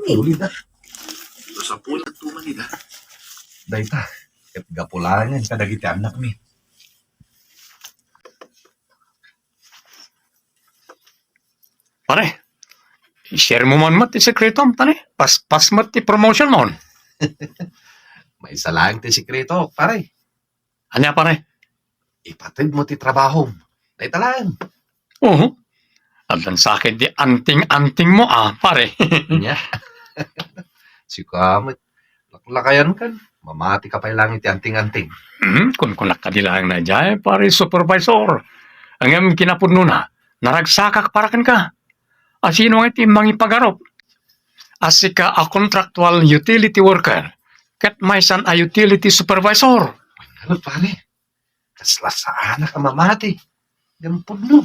Puli na. Ito sa puli at tumanid ha. Dayta, kat gapulangan kadagiti anak mi. Pare, i-share mo man mat ti sekreto am tani. Pas mat ti promotion mo. May isa lang ti sikreto, pare. Anya pare? Ipatid mo ti trabaho. Dayta lang. Oo. Adan sa akin di anting-anting mo pare. Nya. Si Kamit. Laklakayan kan. Mamati ka pa lang iti anting-anting. Kung nakadilang na dyan, pare supervisor. Ang am kinapudno na, naragsakak parakan ka. Sino nga iti mangipagarop? Asi ka a contractual utility worker. Kat may san a utility supervisor. Ano pare? Kasla sa anak ka mamati. Gampod no.